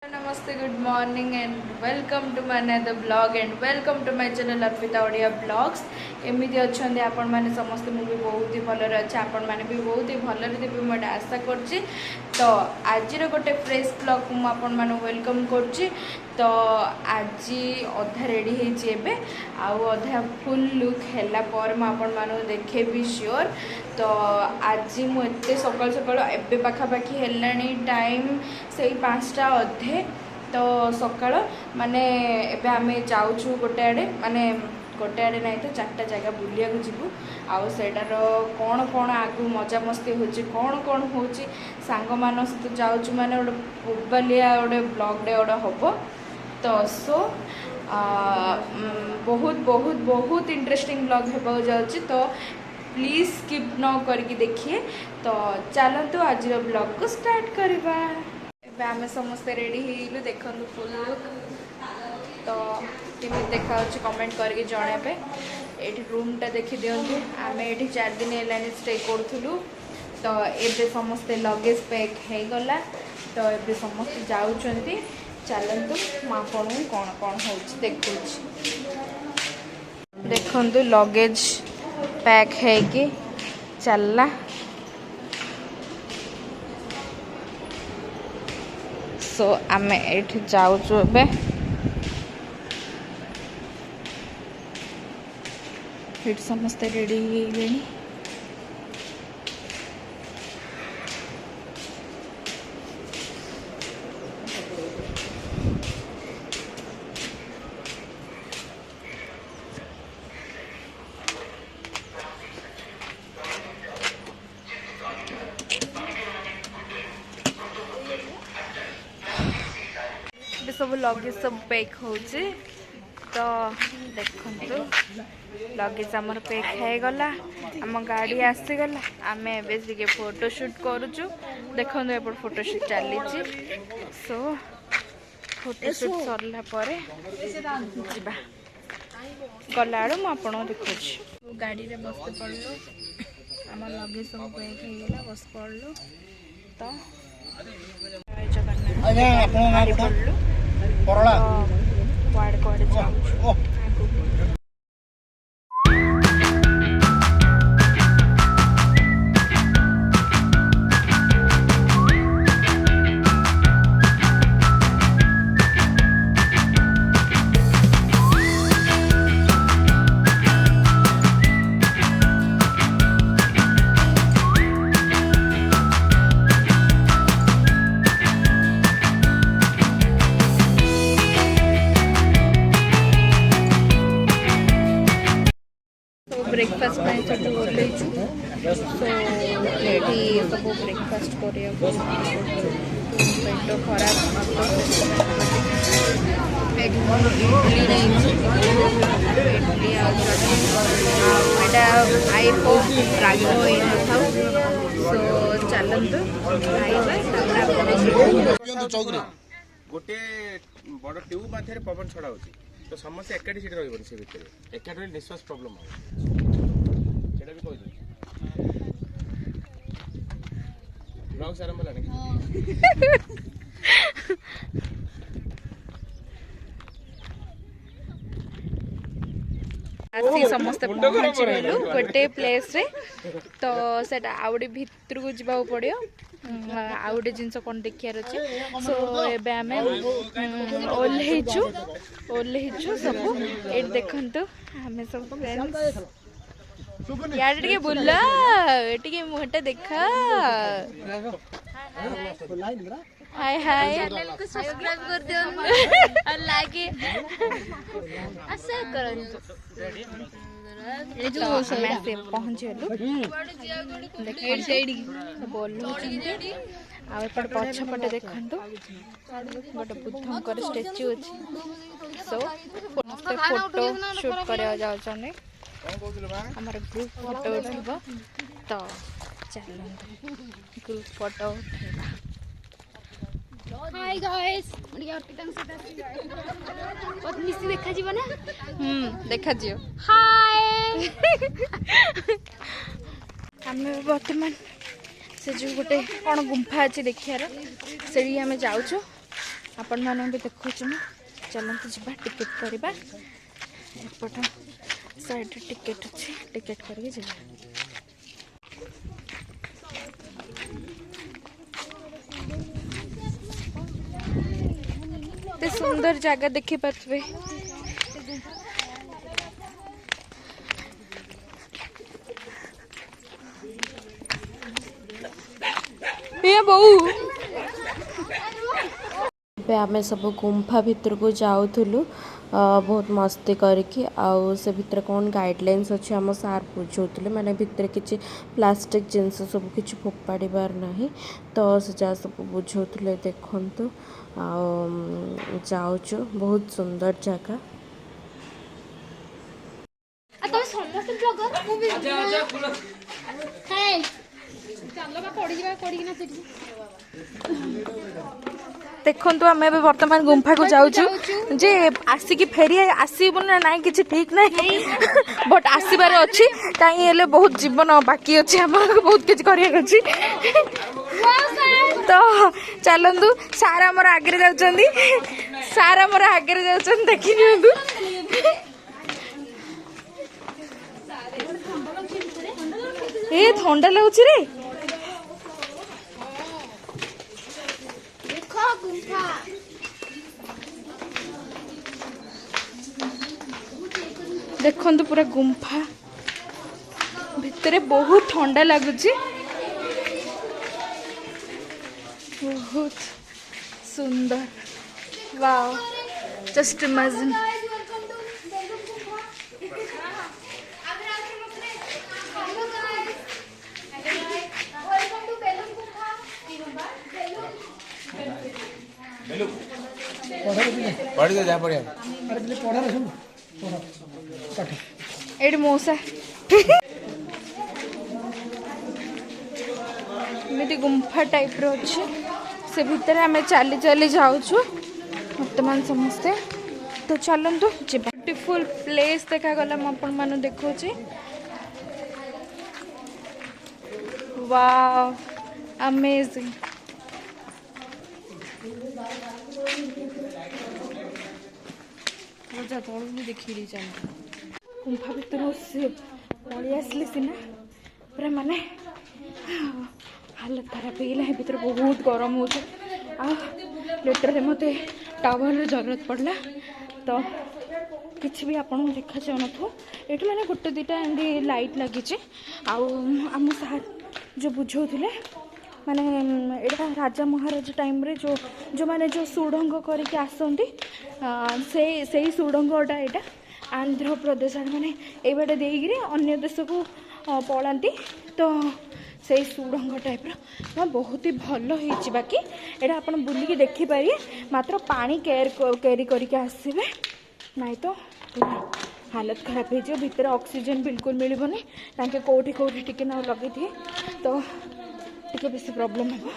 Namaste, good morning and welcome to my another vlog and welcome to my channel Arpita Odia Vlogs. एमती अच्छा आपण मैंने समस्ते मुझे बहुत ही भलर अच्छे आपण मैंने भी बहुत ही भलर देवी मुझे आशा कर तो आज गोटे फ्रेश ब्लॉग मुझे वेलकम कर तो आज अधा रेडी होइए आधा फुल लुक है मुझे देखेबी श्योर तो आज मुझे सकाल सकाल एवं पाखापाखि है टाइम से 5टा अधे तो सकाल माने एबे आमे जाऊँ गोटे आड़े माने गोटे आड़े नहीं तो 4टा जगह बुलिया जीवु आउ सेटार कौन कौन आगु मजा मस्ती होची कौन कौन होची सांग मान सहित जाऊँ माने गोटे पूर्वालिया गोटे ब्लॉग डे गोटे हम तो सो बहुत बहुत बहुत इंटरेस्टिंग ब्लॉग होगा जाऊँगी तो प्लीज स्किप न करके देखिए तो चलतु आज ब्लॉग को स्टार्ट करवा आम समस्ते रेडी हो देखु फुल लुक तो केमी देखा कमेंट करके जनइबे ये रूमटा देखी दिंतु आम ये 4 दिन है स्टे करूँ तो ये समस्ते लगेज पैक हो गला तो ये समस्ते जाऊँच चलतु मुझे कौन कौन हो देखु लगेज पैक है कि चलला सो आम ये जाऊँ समस्ते रेडी हो सब लगेज सब पैक हो तो देखु लगेज आमर पैक हो गला आम गाड़ी आसीगला आम ए फोटोशूट करुचु देखो एपट फोटोशूट चली सो फोटोशूट सरला जा गला मुझे देखुची गाड़ी रे बस पड़लु आम लगेज सब पैक हो गला बस पड़लु तो जगन्नाथ पड़लु कुआड़े कुआड़े जाऊँ ब्रेकफास्ट सब ओल्लैचु सो ये सब ब्रेकफास्ट पेट खराब इडली आटा आईपो राग था सो चलतु गोटे बड़ ट्यूब मध्य पवन छड़ा होची तो समस्या एकाठी सीट रही से भितर एकाठी निश्वास प्रॉब्लम सेटा भी कहि ब्लॉग आरंभ होला आसी समस्त पहुँच गलु गोटे प्लेस रे तो सेटा आउडे भितर को जीवा पड़ियो आउटे जिनस कौन देखार अच्छे सो एबे आमे ओल्लैचु सब ये देखंतु आमे सब फ्रेंड्स यार टिके बुला टिके मुहटा देखा हाय हाय चैनल को सब्सक्राइब कर दियो और लाइक और शेयर करंतु ये जो समय पहुँच बोलू आ पछपटे देखु गोटे बुद्धंकर स्टेच्यू अच्छी सो फोटो शूट करा जाऊँ आमर ग्रुप फोटो उठा तो चलो ग्रुप फोटो उठा हाय गाइस बढ़िया टिटंग से बहुत मिस्टी देखा जीव ना देखा जियो हाय आम बर्तमान से जो गोटे कौन गुंफा अच्छे देखार से आम जाऊँ आपण मानक भी देखो चलते जा टिकेट करवा एपट साइड टिकेट अच्छे टिकेट करके जा सुंदर जगह देखी पारे ये बहु आमे सब गुंफा भितर को जाऊलु बहुत मस्ती करके आउ से भितर कौन गाइडलाइंस अच्छे आम सार बुझाते माने भितर किसी प्लास्टिक जिनस सब किसी फोपाड़ार ना तो से जा सब बुझाते देखु जाऊचु बहुत सुंदर जगह देखु आम बर्तमान गुंफा को जाऊँ जे आसिक फेरी आसबू ना ना कि ठीक ना बट आसबार अच्छी कहीं बहुत जीवन बाकी अच्छे आम बहुत किसी कर तो चलतु सार आमर आगे जाऊँ सार आमर आगे जाऊँ देखी नि ए ठंडा लगुच रे देखो पूरा गुंफा भितर बहुत ठंडा लगुच बहुत सुंदर वाओ जस्ट इमेजिन एड मौसा एमती गुंफा टाइप रो अच्छे से भितर आम चली चली जाऊँ बर्तमान समस्ते तो चलतु ब्यूटीफुल प्लेस देखा गला आपण मान देखो वाव अमेजिंग देखी गुंफा भर पलि आसली सीना पूरा माने हालत खराब है भीतर बहुत गरम हो लिटरली मत टावल जरूरत पड़ला तो किसी भी आपको देखा जाऊन ये मैंने गोटे दुटा एमती लाइट लगी आम सार जो बुझाऊे माने एटा राजा महाराज टाइम रे जो माने जो सुड़ंग करके आसती से सुड़ंगटा यहाँ आंध्र प्रदेश माने ये बाटे देकर अन्य देश को पलांती तो से सुड़ंग टाइप बहुत ही भल हो बाकी यहाँ आप बुलिकी देखिपारे मात्र पानी कैरी करके आसबे नहीं तो हालत खराब हो भितर ऑक्सीजन बिल्कुल मिलबनी तांके कोठी कोठी टिके ना लगे थे तो टिके बेसी प्रॉब्लम हो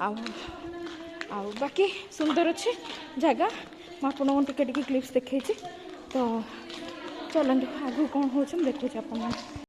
आउ बाकी सुंदर अच्छे जगह मुझे टिके टिके क्लिप्स देखी तो चलते आगू कौन हो देखुचे आप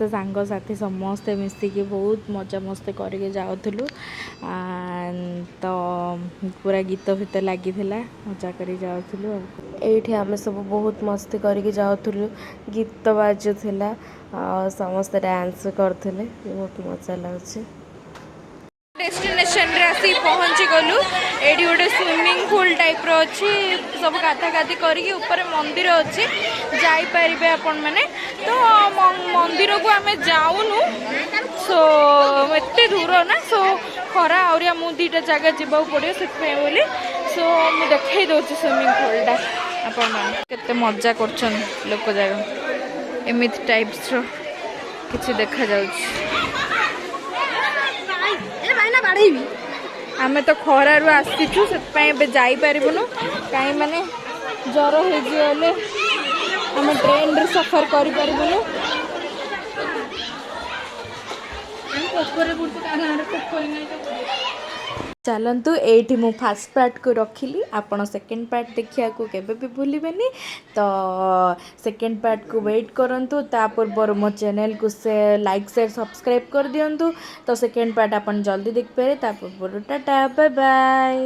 सांग साथी समस्ते मिसिकी बहुत मजा मस्ती करके जाऊलु तो पूरा गीत फित लगी मजा कर जाऊलु ये आम सब बहुत मस्ती करके जाऊलु गीत बाजुला समस्ते डांस करते बहुत मजा लगे डेस्टिनेशन रे आसी पहुँची गलु एडी गोटे स्विमिंग पूल टाइप रो अच्छी सब गाधा गाधी करके ऊपर मंदिर अच्छी जापारे आपण मैंने तो मंदिर को आम जाऊनु सो एत दूर ना सो खरा आहरी आम दुटा जगह जावा पड़ो से बोली सो मुझे देखई दौर स्विमिंग पूलटा आपण मैंने केते मजा कर लोक जगह एमती टाइप्स किसी देखा जाउछ पड़ेबी आमे तो खरारू आसीचु से एबे जाई परिबुनु काई माने ज्वर हो गले आमे ट्रेन रे सफर करि परिबुनु चलतु ये मु फास्ट पार्ट को रखिली आपण सेकेंड पार्ट देखिया को केबे भी भूलिबेनी तो सेकेंड पार्ट को वेट करंतु तापर मो चैनल को से लाइक शेयर सब्सक्राइब कर दियंतु तो सेकेंड पार्ट आपण जल्दी देख पारे तापर टाटा बाय बाय।